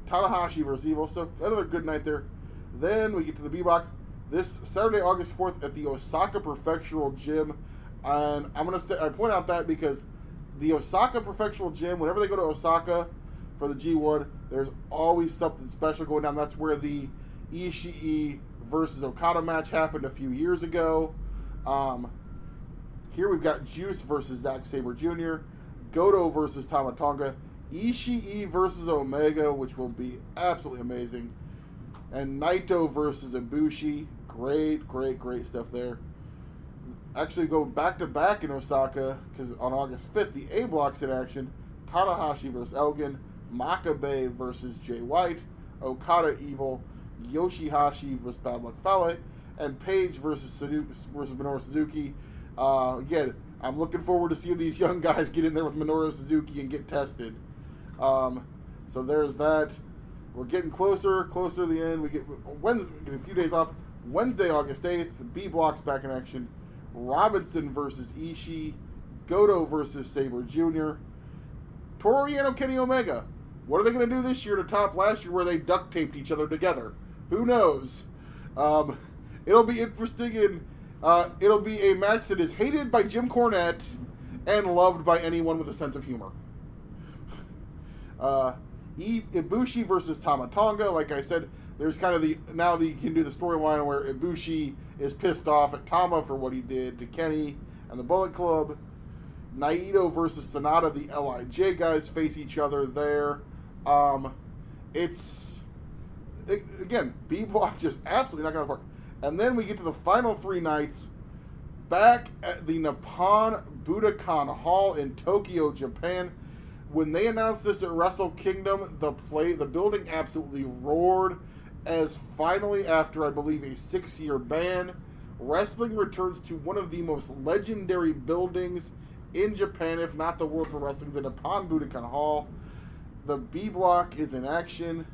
Tanahashi versus Evil. So another good night there. Then we get to the B block this Saturday, August 4th at the Osaka Prefectural Gym. And I point out that because the Osaka Prefectural Gym, whenever they go to Osaka for the G1, there's always something special going down. That's where the Ishii versus Okada match happened a few years ago. Here we've got Juice versus Zack Sabre Jr., Goto versus Tama Tonga, Ishii versus Omega, which will be absolutely amazing, and Naito versus Ibushi. Great stuff there. Actually, go back-to-back in Osaka, because on August 5th, the A block's in action. Tanahashi versus Elgin, Makabe versus Jay White, Okada Evil, Yoshihashi versus Bad Luck Fale, and Page versus Minoru Suzuki. Again, I'm looking forward to seeing these young guys get in there with Minoru Suzuki and get tested. So there's that. We're getting closer to the end. We get a few days off. Wednesday, August 8th, B block's back in action. Robinson versus Ishii, Goto versus Sabre Jr., Toru Yano, Kenny Omega. What are they going to do this year to top last year where they duct taped each other together? Who knows? It'll be interesting, and it'll be a match that is hated by Jim Cornette and loved by anyone with a sense of humor. Ibushi versus Tama Tonga. Like I said, there's kind of now that you can do the storyline where Ibushi is pissed off at Tama for what he did to Kenny and the Bullet Club. Naito versus Sonata, the LIJ guys face each other there. Again, B block just absolutely not going to work. And then we get to the final three nights back at the Nippon Budokan Hall in Tokyo, Japan. When they announced this at Wrestle Kingdom, the building absolutely roared, as finally, after I believe a 6-year ban, wrestling returns to one of the most legendary buildings in Japan, if not the world for wrestling, the Nippon Budokan Hall. The B block is in action.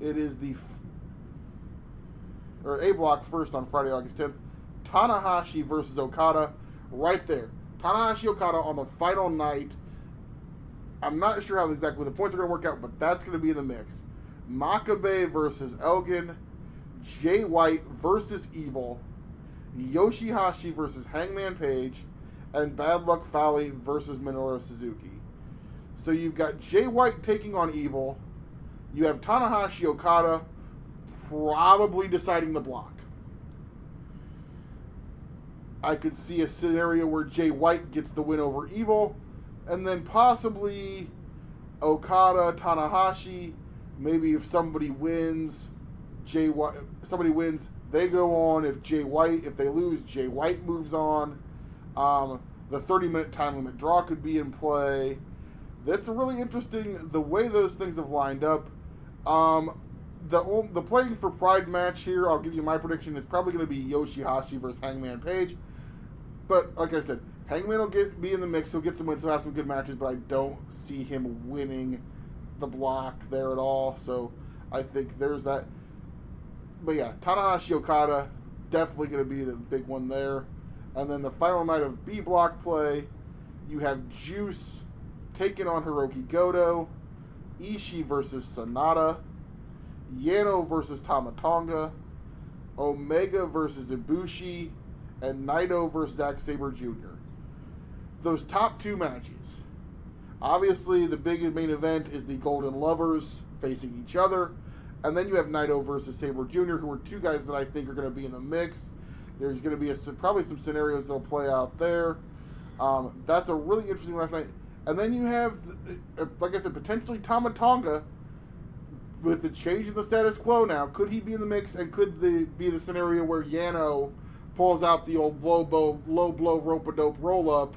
It is A block first on Friday, August 10th. Tanahashi versus Okada, right there. Tanahashi Okada on the final night. I'm not sure how exactly the points are going to work out, but that's going to be in the mix. Makabe versus Elgin, Jay White versus Evil, Yoshihashi versus Hangman Page, and Bad Luck Fale versus Minoru Suzuki. So you've got Jay White taking on Evil. You have Tanahashi Okada probably deciding the block. I could see a scenario where Jay White gets the win over Evil, and then possibly Okada, Tanahashi. Maybe if somebody wins, they go on. If they lose, Jay White moves on. The 30-minute time limit draw could be in play. That's really interesting, the way those things have lined up. The Playing for Pride match here, I'll give you my prediction, is probably going to be Yoshihashi versus Hangman Page. But, like I said, Hangman will be in the mix, he'll get some wins, he'll have some good matches, but I don't see him winning the block there at all, so I think there's that. But yeah, Tanahashi Okada, definitely going to be the big one there. And then the final night of B block play, you have Juice taking on Hiroki Goto, Ishii versus Sonata, Yano versus Tama Tonga, Omega versus Ibushi, and Naito versus Zack Sabre Jr. Those top two matches. Obviously, the big main event is the Golden Lovers facing each other. And then you have Naito versus Sabre Jr., who are two guys that I think are going to be in the mix. There's going to be probably some scenarios that will play out there. That's a really interesting last night. And then you have, like I said, potentially Tama Tonga with the change in the status quo now. Could he be in the mix, and could be the scenario where Yano pulls out the old low blow rope-a-dope roll-up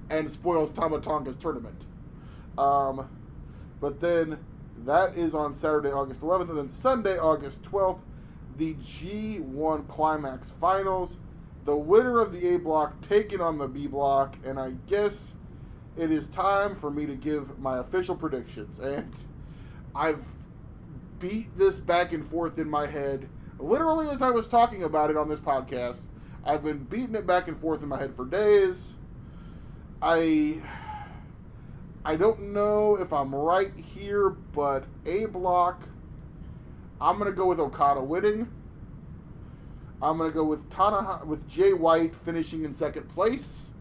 and spoils Tama Tonga's tournament? But then that is on Saturday, August 11th, and then Sunday, August 12th, the G1 Climax Finals. The winner of the A block taking on the B block, and I guess it is time for me to give my official predictions. And I've beat this back and forth in my head, literally as I was talking about it on this podcast. I've been beating it back and forth in my head for days. I don't know if I'm right here, but A block, I'm going to go with Okada winning. I'm going to go with Jay White finishing in second place.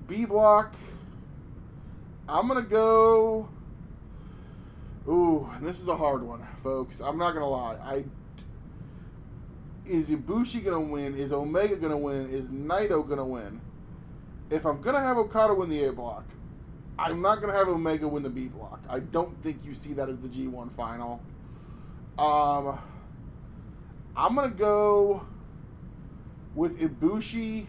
B block, I'm going to go... Ooh, this is a hard one, folks. I'm not going to lie. Is Ibushi going to win? Is Omega going to win? Is Naito going to win? If I'm going to have Okada win the A block, I'm not going to have Omega win the B block. I don't think you see that as the G1 final. I'm going to go with Ibushi.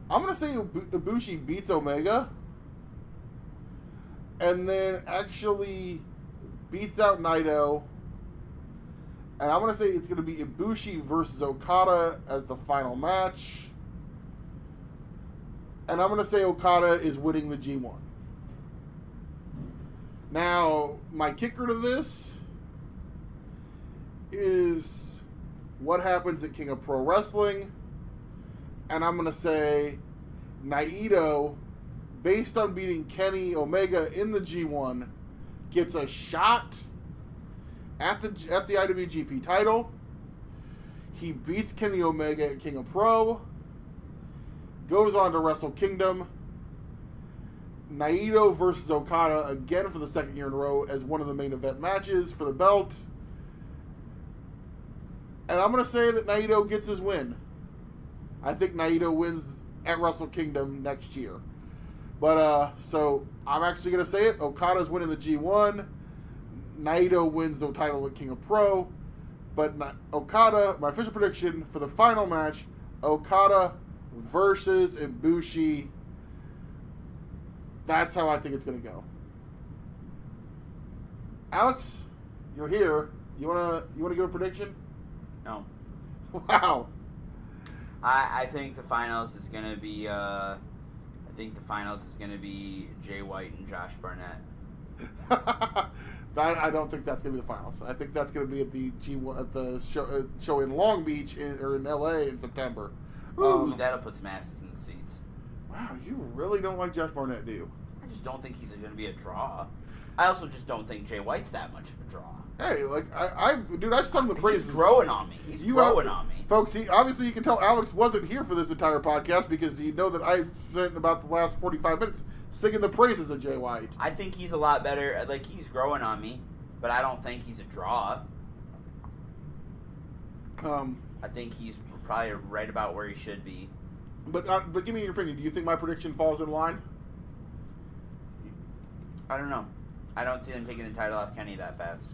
I'm going to say Ibushi beats Omega and then actually beats out Naito. And I'm going to say it's going to be Ibushi versus Okada as the final match. And I'm going to say Okada is winning the G1. Now, my kicker to this is what happens at King of Pro Wrestling. And I'm going to say Naito, based on beating Kenny Omega in the G1, gets a shot at the IWGP title. He beats Kenny Omega at King of Pro. Goes on to Wrestle Kingdom. Naito versus Okada again for the second year in a row as one of the main event matches for the belt. And I'm going to say that Naito gets his win. I think Naito wins at Wrestle Kingdom next year. But, so, I'm actually going to say it. Okada's winning the G1. Naito wins the title at King of Pro. But Okada, my official prediction for the final match, Okada versus Ibushi. That's how I think it's going to go. Alex, you're here. You wanna give a prediction? No. Wow. I think the finals is gonna be Jay White and Josh Barnett. I don't think that's gonna be the finals. I think that's gonna be at the G1 at the show in Long Beach or in LA in September. Ooh, that'll put some asses in the seats. Wow, you really don't like Josh Barnett, do you? I just don't think he's going to be a draw. I also just don't think Jay White's that much of a draw. Hey, like I've sung the praises. He's growing on me. He's growing on me, folks. Obviously, you can tell Alex wasn't here for this entire podcast because you know that I spent about the last 45 minutes singing the praises of Jay White. I think he's a lot better. Like, he's growing on me, but I don't think he's a draw. I think he's probably right about where he should be. But give me your opinion. Do you think my prediction falls in line? I don't know. I don't see them taking the title off Kenny that fast.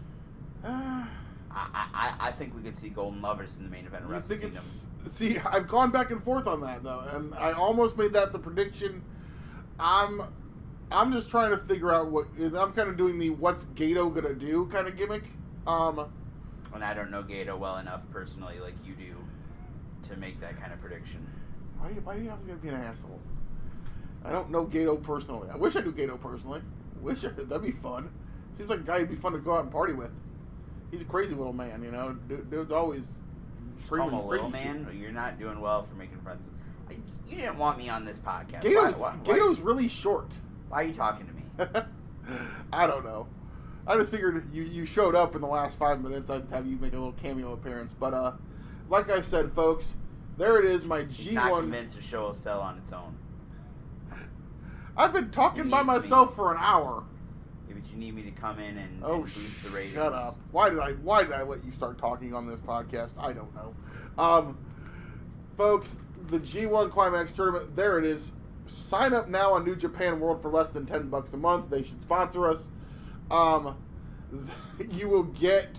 I think we could see Golden Lovers in the main event of Wrestle Kingdom. See, I've gone back and forth on that though, and I almost made that the prediction. I'm just trying to figure out I'm kind of doing the what's Gato gonna do kind of gimmick. And I don't know Gato well enough personally, like you do, to make that kind of prediction. Why do you have to be an asshole? I don't know Gato personally. I wish I knew Gato personally. That'd be fun. Seems like a guy who'd be fun to go out and party with. He's a crazy little man, you know. Dude's always call him a little man. You're not doing well for making friends. You didn't want me on this podcast. Gato's really short. Why are you talking to me? I don't know. I just figured you showed up in the last 5 minutes. I'd have you make a little cameo appearance. But like I said, folks, there it is, my He's not G1. convinced the show will sell on its own. I've been talking by needs me. myself for an hour. Yeah, but you need me to come in and boost the ratings. Shut up. Why did I let you start talking on this podcast? I don't know. Folks, the G1 Climax tournament, there it is. Sign up now on New Japan World for less than $10 a month. They should sponsor us. You will get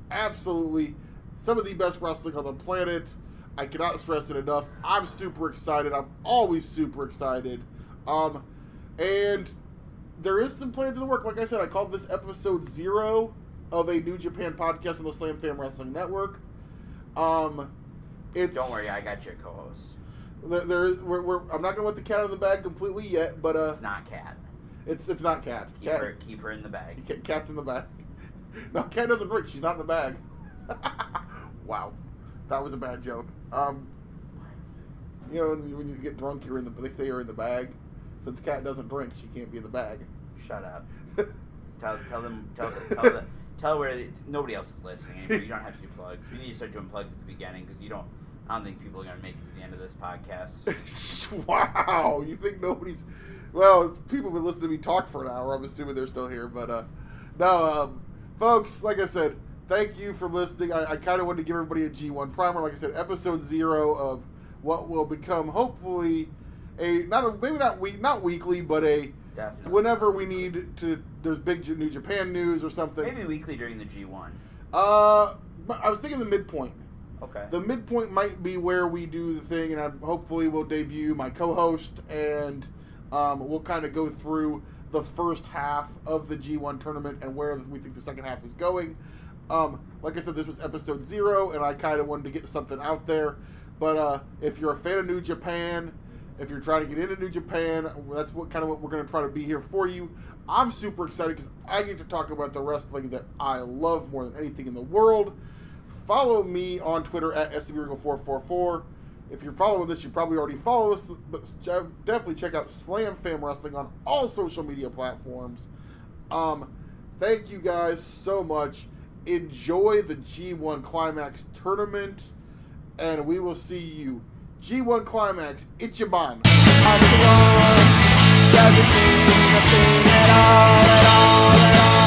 absolutely some of the best wrestling on the planet. I cannot stress it enough. I'm super excited. I'm always super excited. And there is some plans in the work. Like I said, I called this episode 0 of a New Japan podcast on the Slam Fam Wrestling Network. It's, Don't worry, I got your co-host. I'm not going to let the cat in the bag completely yet, but It's not Cat. It's not Cat. Keep her in the bag. Cat's in the bag. No, Cat doesn't drink. She's not in the bag. Wow, that was a bad joke. You know, when you get drunk, they say you're in the bag. Since Cat doesn't drink, she can't be in the bag. Shut up. Tell where nobody else is listening anymore. You don't have to do plugs. We need to start doing plugs at the beginning because I don't think people are going to make it to the end of this podcast. Wow, you think nobody's... Well, people have been listening to me talk for an hour. I'm assuming they're still here. But, no, folks, like I said, thank you for listening. I kind of wanted to give everybody a G1 primer. Like I said, episode 0 of what will become, hopefully, not weekly, but Definitely. whenever we need to, there's big New Japan news or something. Maybe weekly during the G1. I was thinking the midpoint. Okay. The midpoint might be where we do the thing, and hopefully we'll debut my co-host, and we'll kind of go through the first half of the G1 tournament and where we think the second half is going. Like I said, this was episode 0, and I kind of wanted to get something out there. But if you're a fan of New Japan, if you're trying to get into New Japan, that's what we're going to try to be here for you. I'm super excited because I get to talk about the wrestling that I love more than anything in the world. Follow me on Twitter at SWRegal444. If you're following this, you probably already follow us, but definitely check out Slam Fam Wrestling on all social media platforms. Thank you guys so much. Enjoy the G1 Climax tournament, and we will see you. G1 Climax, Ichiban. Everything, nothing at all, at all, at all.